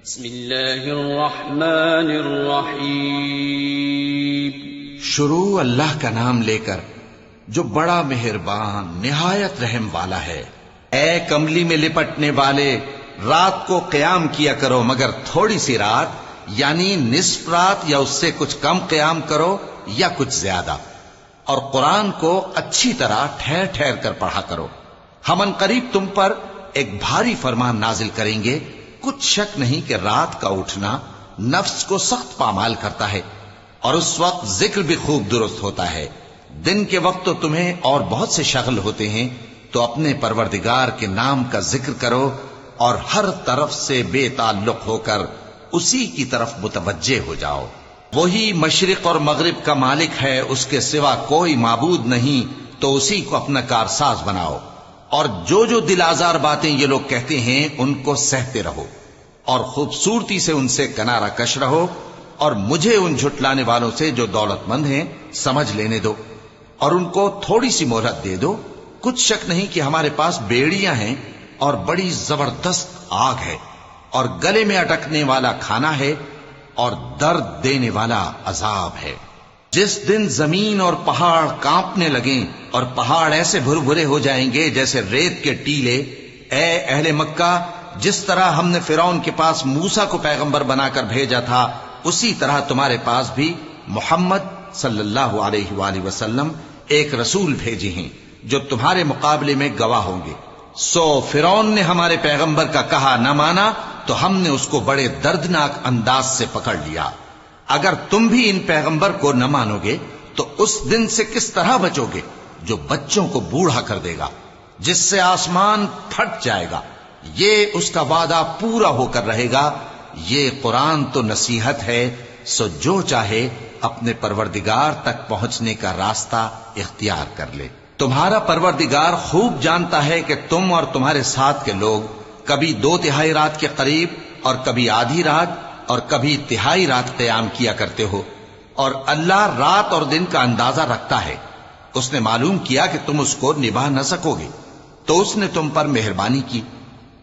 بسم اللہ الرحمن الرحیم۔ شروع اللہ کا نام لے کر جو بڑا مہربان نہایت رحم والا ہے۔ اے کملی میں لپٹنے والے، رات کو قیام کیا کرو مگر تھوڑی سی رات، یعنی نصف رات یا اس سے کچھ کم قیام کرو یا کچھ زیادہ، اور قرآن کو اچھی طرح ٹھہر ٹھہر کر پڑھا کرو۔ ہم ان قریب تم پر ایک بھاری فرمان نازل کریں گے، کچھ شک نہیں کہ رات کا اٹھنا نفس کو سخت پامال کرتا ہے، اور اس وقت ذکر بھی خوب درست ہوتا ہے۔ دن کے وقت تو تمہیں اور بہت سے شغل ہوتے ہیں، تو اپنے پروردگار کے نام کا ذکر کرو اور ہر طرف سے بے تعلق ہو کر اسی کی طرف متوجہ ہو جاؤ۔ وہی مشرق اور مغرب کا مالک ہے، اس کے سوا کوئی معبود نہیں، تو اسی کو اپنا کارساز بناؤ۔ اور جو دل آزار باتیں یہ لوگ کہتے ہیں ان کو سہتے رہو، اور خوبصورتی سے ان سے کنارہ کش رہو، اور مجھے ان جھٹلانے والوں سے جو دولت مند ہیں سمجھ لینے دو، اور ان کو تھوڑی سی مہلت دے دو۔ کچھ شک نہیں کہ ہمارے پاس بیڑیاں ہیں اور بڑی زبردست آگ ہے، اور گلے میں اٹکنے والا کھانا ہے، اور درد دینے والا عذاب ہے۔ جس دن زمین اور پہاڑ کانپنے لگیں اور پہاڑ ایسے بھر بھرے ہو جائیں گے جیسے ریت کے ٹیلے، اے اہل مکہ، جس طرح ہم نے فرعون کے پاس موسیٰ کو پیغمبر بنا کر بھیجا تھا، اسی طرح تمہارے پاس بھی محمد صلی اللہ علیہ وآلہ وسلم ایک رسول بھیجے ہیں جو تمہارے مقابلے میں گواہ ہوں گے۔ سو فرعون نے ہمارے پیغمبر کا کہا نہ مانا، تو ہم نے اس کو بڑے دردناک انداز سے پکڑ لیا۔ اگر تم بھی ان پیغمبر کو نہ مانو گے تو اس دن سے کس طرح بچو گے جو بچوں کو بوڑھا کر دے گا، جس سے آسمان پھٹ جائے گا۔ یہ اس کا وعدہ پورا ہو کر رہے گا۔ یہ قرآن تو نصیحت ہے، سو جو چاہے اپنے پروردگار تک پہنچنے کا راستہ اختیار کر لے۔ تمہارا پروردگار خوب جانتا ہے کہ تم اور تمہارے ساتھ کے لوگ کبھی 2/3 رات کے قریب اور کبھی آدھی رات اور کبھی تہائی رات قیام کیا کرتے ہو، اور اللہ رات اور دن کا اندازہ رکھتا ہے۔ اس نے معلوم کیا کہ تم اس کو نبھا نہ سکو گے، تو اس نے تم پر مہربانی کی،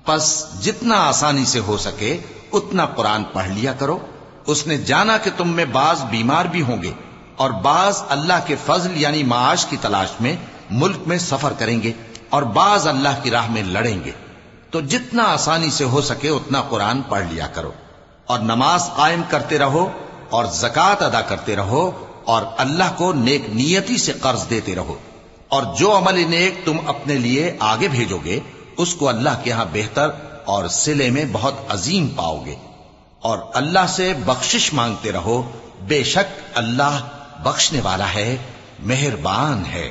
پس جتنا آسانی سے ہو سکے اتنا قرآن پڑھ لیا کرو۔ اس نے جانا کہ تم میں بعض بیمار بھی ہوں گے، اور بعض اللہ کے فضل یعنی معاش کی تلاش میں ملک میں سفر کریں گے، اور بعض اللہ کی راہ میں لڑیں گے، تو جتنا آسانی سے ہو سکے اتنا قرآن پڑھ لیا کرو، اور نماز قائم کرتے رہو اور زکوٰۃ ادا کرتے رہو، اور اللہ کو نیک نیتی سے قرض دیتے رہو، اور جو عمل نیک تم اپنے لیے آگے بھیجو گے اس کو اللہ کے ہاں بہتر اور صلے میں بہت عظیم پاؤ گے۔ اور اللہ سے بخشش مانگتے رہو، بے شک اللہ بخشنے والا ہے، مہربان ہے۔